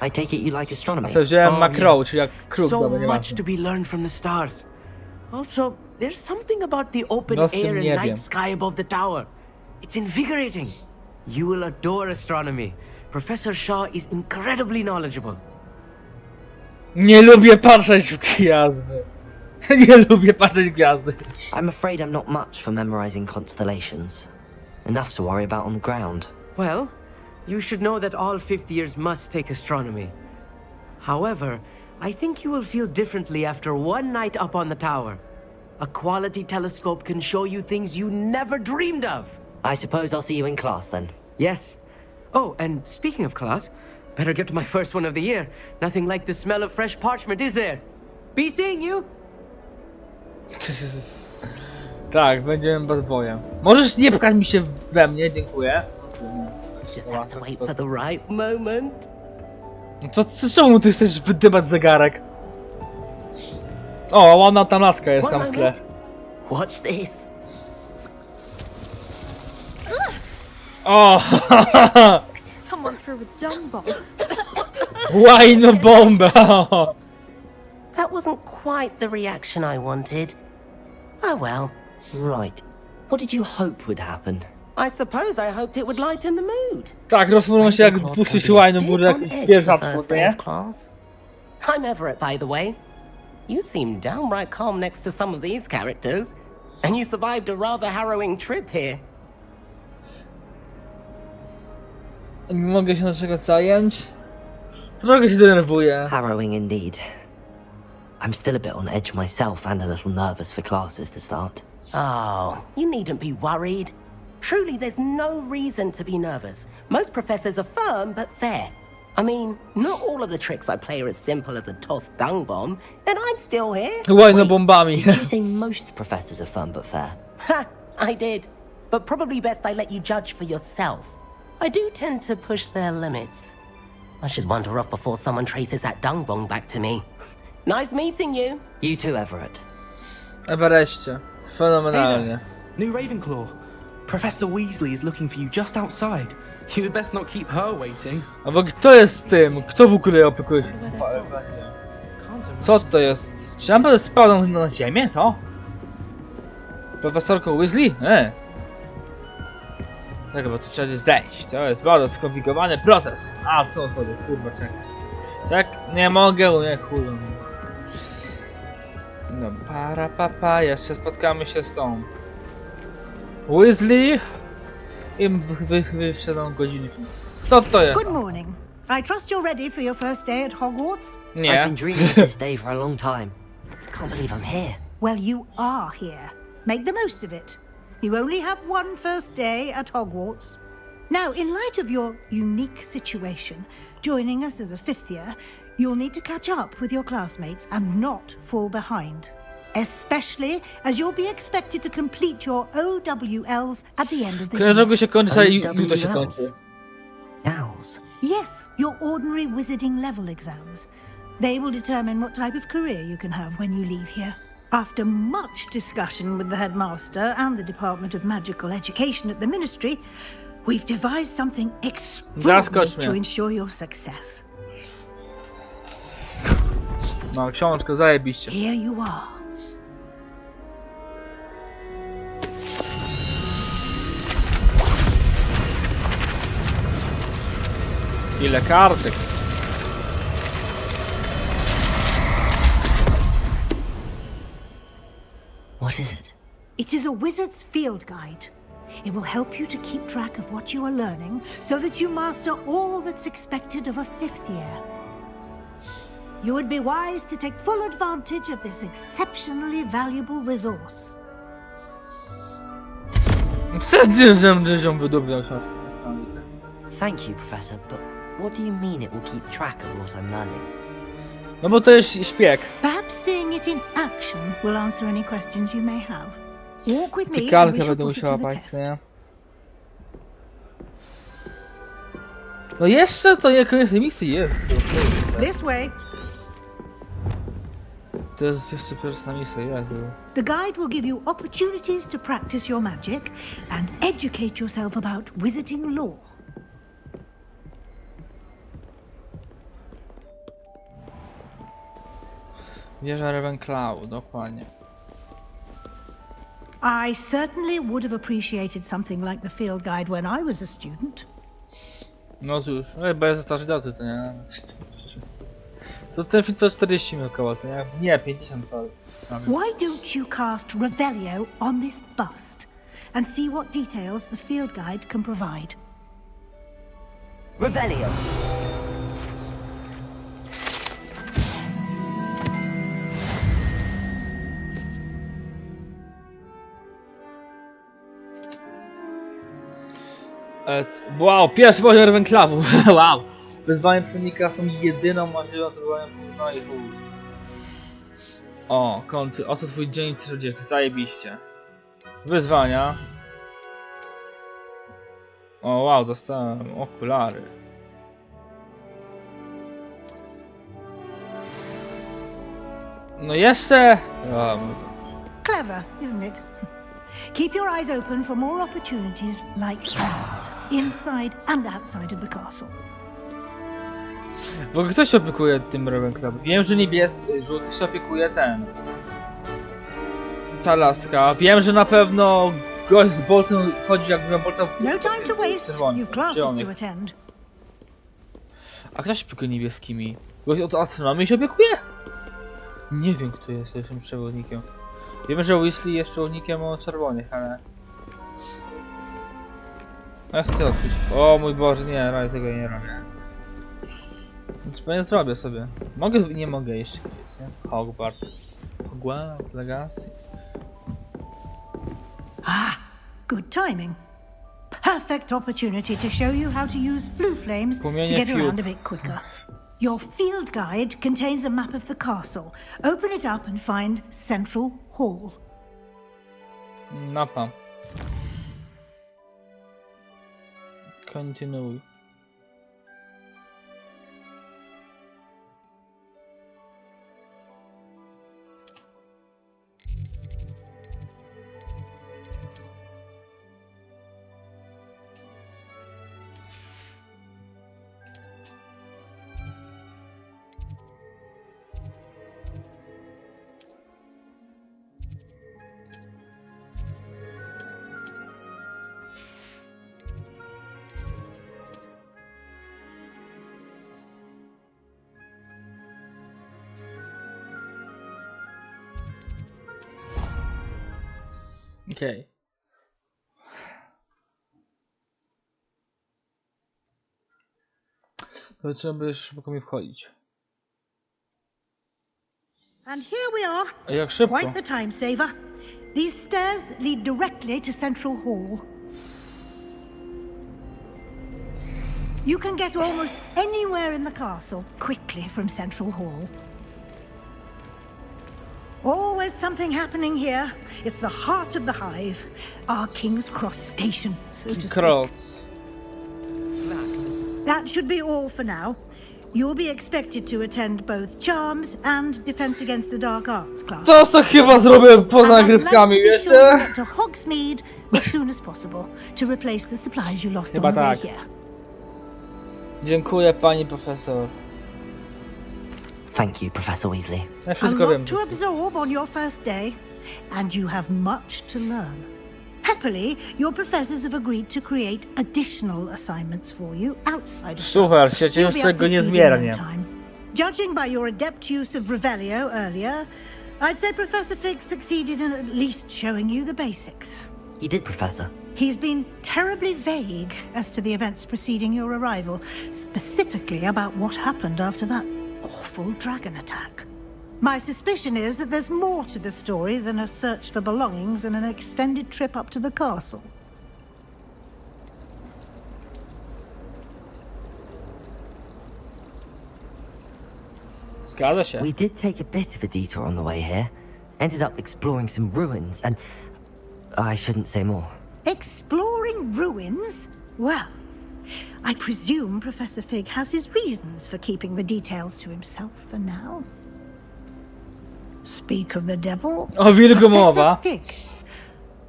I take it you like astronomy. A sobie wziąłem Macro, yes. czyli jak kruk, So dobra, nie much ważne. to be learned from the stars. Also, there's something about the open No z tym air and nie wiem. night sky above the tower. It's invigorating. You will adore astronomy. Professor Shaw is incredibly knowledgeable. Nie lubię patrzeć w gwiazdy. Nie lubię patrzeć w gwiazdy. I'm afraid I'm not much for memorizing constellations. Enough to worry about on the ground. Well, you should know that all fifth years must take astronomy. However, I think you will feel differently after one night up on the tower. A quality telescope can show you things you never dreamed of. I suppose I'll see you in class then. Yes. Oh, and speaking of class, better get to my first one of the year. Nothing like the smell of fresh parchment, is there? Be seeing you! Tak, będziemy bez boja. Możesz nie pchać mi się we mnie, dziękuję. Just have to wait for the right moment. No to czemu ty chcesz wydybać zegarek? O, ładna tam laska jest tam w tle. Watch this. O, Someone threw a dung bomb. łajno bomba. That wasn't quite the reaction I wanted. Oh well. Right. What did you hope would happen? I suppose I hoped it would lighten the mood. Tak, rozpłynął się jak puścić łajno, bude jakiś pierwszaczku, nie? I'm Everett, by the way. You seem downright calm next to some of these characters, and you survived a rather harrowing trip here. Nie mogę się do czego zająć. Trochę się denerwuję. Harrowing indeed. I'm still a bit on edge myself and a little nervous for classes to start. Oh, you needn't be worried. Truly, there's no reason to be nervous. Most professors are firm but fair. I mean, not all of the tricks I play are as simple as a tossed dung bomb, and I'm still here. Łajno bombami. Did you say most professors are fun but fair? Ha! I did. But probably best I let you judge for yourself. I do tend to push their limits. I should wander off before someone traces that dung bomb back to me. Nice meeting you. You too, Everett. Everestie. Fenomenalnie. New Ravenclaw. Professor Weasley is looking for you just outside. You had best not keep her waiting. A w ogóle kto jest tym? Kto w ogóle opiekuje się tym? Co to jest? Czy naprawdę spadł na ziemię, to? Profesorko Weasley? Tak, bo tu trzeba gdzieś zejść. To jest bardzo skomplikowany proces. A, co on chodzi? Kurwa, czekaj. Tak, nie mogę, nie kurwa. No, para papa, jeszcze spotkamy się z tą Weasley i wyszedł godziny. Kto to jest? Good morning. I trust you're ready for your first day at Hogwarts? I've Nie. been dreaming of this day for a long time. Can't believe I'm here. Well, you are here. Make the most of it. You only have one first day at Hogwarts. Now, in light of your unique situation, joining us as a fifth year, you'll need to catch up with your classmates and not fall behind. Especially as you'll be expected to complete your OWLs at the end of the year. Kojarzyłby się kończy, a jutro się kończy. Owls. Yes, your ordinary wizarding level exams. They will determine what type of career you can have when you leave here. After much discussion with the headmaster and the Department of Magical Education at the Ministry, we've devised something extraordinary to ensure your success. No, książkę zajebiście. Here you are. Ile kartek. What is it? It is a wizard's field guide. It will help you to keep track of what you are learning so that you master all that's expected of a fifth year. You would be wise to take full advantage of this exceptionally valuable resource. Przed tym, że się wydobył książkę na stronie. Thank you, Professor, but what do you mean it will keep track of what I'm learning? No bo to jest szpieg. Perhaps seeing it in action will answer any questions you may have. Walk with me and we Cykalkę shall będę put it musiała to the pać, test. nie? No jeszcze to nie koniec tej misji jest. This way. To jest jeszcze pierwsza misja, Jezu. The guide will give you opportunities to practice your magic and educate yourself about wizarding lore. Wieża Ravenclaw, dokładnie. I certainly would have appreciated something like the field guide when I was a student. No cóż, no bo ja za starzy daty, to nie? To ten film to 40 minut koło, to nie? Nie, 50, sorry. Why don't you cast Revelio on this bust and see what details the field guide can provide? Revelio! Wow, pierwszy poziom Ravenclawu. Wow! Wyzwania przewodnika są jedyną możliwą wyzwaniem. No i chuj. O, oto twój dzień czarodziejski, zajebiście. Wyzwania. O, wow, dostałem okulary. No jeszcze... O, mój Boże. Clever, isn't it? Keep your eyes open for more opportunities like that, inside and outside of the castle. W ogóle kto się opiekuje tym Ravenclaw? Wiem, że niebieski, żółty się opiekuje ten. Ta laska. Wiem, że na pewno gość z bolsem chodzi jakby miał bolca w No time to waste. czerwonych, You've classes zielonych. to attend. A kto się opiekuje niebieskimi? Gość od astronomii się opiekuje? Nie wiem, kto jest tym przewodnikiem. Wiemy, że Weasley jest przewodnikiem o czerwonych, ale... Ja chcę odkryć. O mój Boże, nie, raczej tego nie robię. Nie zrobię sobie. Mogę, nie mogę jeszcze gdzieś, nie? Hogwartu. Hogwartu, Legacy. Ah, good timing. Perfect opportunity to show you how to use flue flames to Płomienie get around fiut. a bit quicker. Your field guide contains a map of the castle. Open it up and find Central Hall. Mapa. Kontynuuj. Okej. To trzeba by szybko mi wchodzić. And here we are. A jak szybko? Quite the time saver. These stairs lead directly to Central Hall. You can get almost anywhere in the castle quickly from Central Hall. Always something happening here. It's the heart of the hive. Our King's Cross station, so to speak. Cross. That should be all for now. You'll be expected to attend both Charms and Defense Against the Dark Arts class. To chyba zrobię poza nagrywkami, wiecie? To Hogsmeade as soon as possible to replace the supplies you lost Chyba on the way tak. here. Dziękuję, pani profesor. Thank you, Professor Weasley. Ja A wszystko wiem. lot to absorb on your first day, and you have much to learn. Happily, your professors have agreed to create additional assignments for you outside of Super, class. się You'll cieszę be z up tego to speed in niezmiernie. no time. Judging by your adept use of Revelio earlier, I'd say Professor Fig succeeded in at least showing you the basics. He did, Professor. He's been terribly vague as to the events preceding your arrival, specifically about what happened after that awful dragon attack. My suspicion is that there's more to the story than a search for belongings and an extended trip up to the castle. Zgadza się. We did take a bit of a detour on the way here. Ended up exploring some ruins and... I shouldn't say more. Exploring ruins? Well, I presume Professor Fig has his reasons for keeping the details to himself for now. Speak of the devil. O wilku mowa. Professor Fig,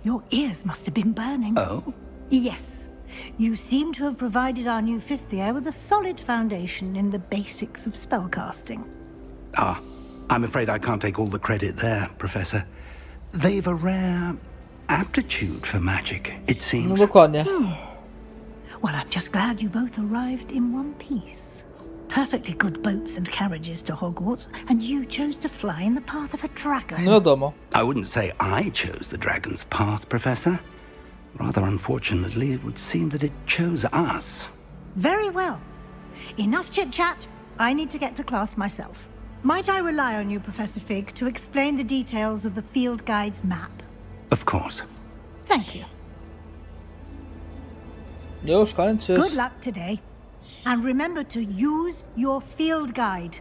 your ears must have been burning. Oh? Yes. You seem to have provided our new fifth year with a solid foundation in the basics of spellcasting. Ah, I'm afraid I can't take all the credit there, Professor. They've a rare aptitude for magic, it No seems. dokładnie. Well, I'm just glad you both arrived in one piece. Perfectly good boats and carriages to Hogwarts, and you chose to fly in the path of a dragon. No wiadomo. I wouldn't say I chose the dragon's path, Professor. Rather unfortunately, it would seem that it chose us. Very well. Enough chit-chat. I need to get to class myself. Might I rely on you, Professor Fig, to explain the details of the field guide's map? Of course. Thank you. Już kończysz. Good luck today. And remember to use your field guide.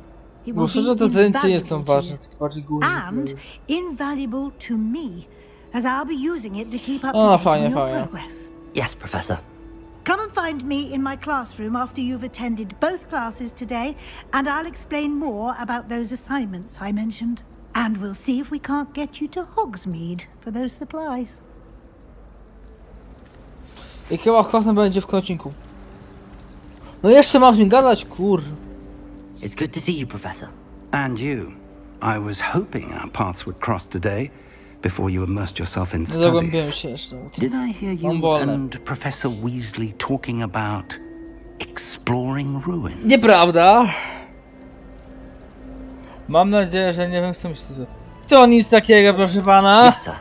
It will Muszę, że te be zdjęcia nie są invaluable to ważne, you. tylko bardziej główne. And invaluable to me, as I'll be using it to keep up to O, date fajnie, on your fajnie. progress. Yes, Professor. Come and find me in my classroom after you've attended both classes today, and I'll explain more about those assignments I mentioned. And we'll see if we can't get you to Hogsmeade for those supplies. I chyba kwasem będzie w końcinku. No jeszcze mam z nim gadać, kur... It's good to see you, Professor. And you. I was hoping our paths would cross today, before you immersed yourself in Zagłębiłem studies. się jeszcze. Did I hear Mam you wolne. and Professor Weasley talking about exploring ruins? Nieprawda. Mam nadzieję, że nie wiem, co myślicie. To nic takiego, proszę pana. Yes, sir.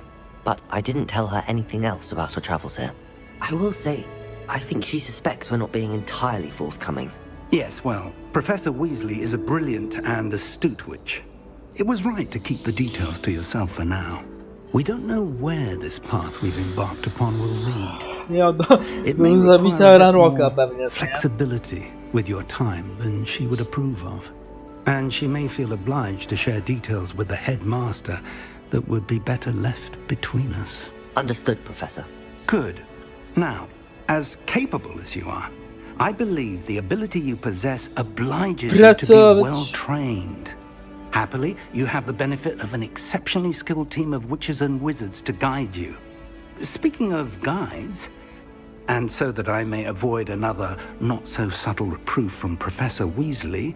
But I didn't tell her anything else about her travels here. I will say, I think she suspects we're not being entirely forthcoming. Yes, well, Professor Weasley is a brilliant and astute witch. It was right to keep the details to yourself for now. We don't know where this path we've embarked upon will lead. Nie, It may bym zabicia require a bit Ranrocka more pewnie. co nie? flexibility with your time than she would approve of. And she may feel obliged to share details with the headmaster that would be better left between us. Understood, Professor. Good. Now, as capable as you are, I believe the ability you possess obliges you to be Pracować. well trained. Happily, you have the benefit of an exceptionally skilled team of witches and wizards to guide you. Speaking of guides, and so that I may avoid another not-so-subtle reproof from Professor Weasley,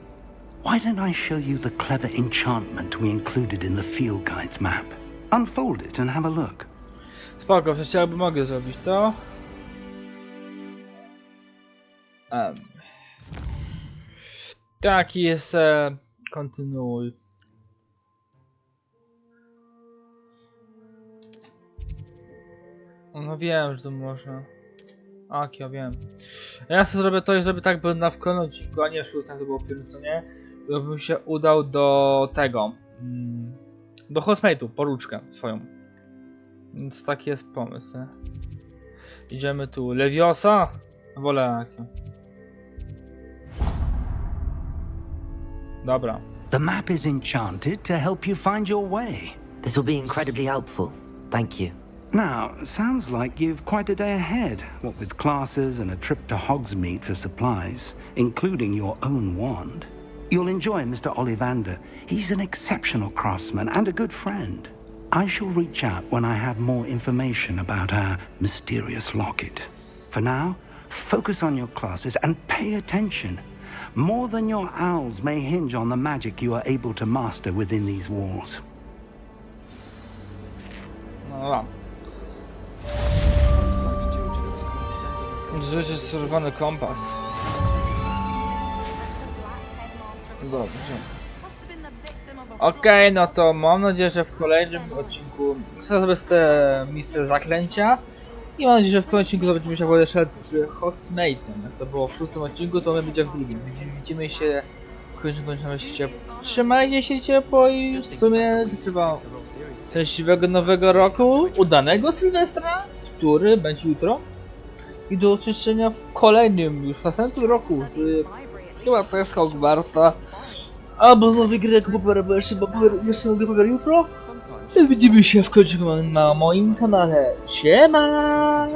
why don't I show you the clever enchantment we included in the field guide's map? Unfold it and have a look. Spoko, przecież jakby mogę zrobić to. Taki jest... kontynuuj. No wiem, że to można. Ok, ja wiem. Ja sobie zrobię to i zrobię tak, by na wkolnym odcinku, a nie w szóstym, to było pierwsze, co nie? Bym się udał do tego. Do Hogsmeade'u, poruczkę swoją. Więc taki jest pomysł, nie? Idziemy tu. Leviosa? Wolę jakie. Dobra. The map is enchanted to help you find your way. This will be incredibly helpful. Thank you. Now, sounds like you've quite a day ahead, what with classes and a trip to Hogsmeade for supplies, including your own wand. You'll enjoy Mr. Ollivander. He's an exceptional craftsman and a good friend. I shall reach out when I have more information about our mysterious locket. For now, focus on your classes and pay attention. More than your owls may hinge on the magic you are able to master within these walls. No dobra. Życie czerwony kompas. Dobrze. Okej, no to mam nadzieję, że w kolejnym odcinku chcę sobie te misje zaklęcia i mam nadzieję, że w kolejnym odcinku będziemy się jeszcze z Hogsmeade'em. Jak to było w szóstym odcinku, to my będzie w drugim. Widzimy się w końcu się trzymajcie się ciepło i w sumie życzę wam szczęśliwego nowego roku, udanego Sylwestra, który będzie jutro. I do usłyszenia w kolejnym, już w następnym roku, chyba to jest Hogwarta, albo nowy grę albo jeszcze mogę powiedzeć jutro. Widzimy się w końcu na moim kanale. Siema!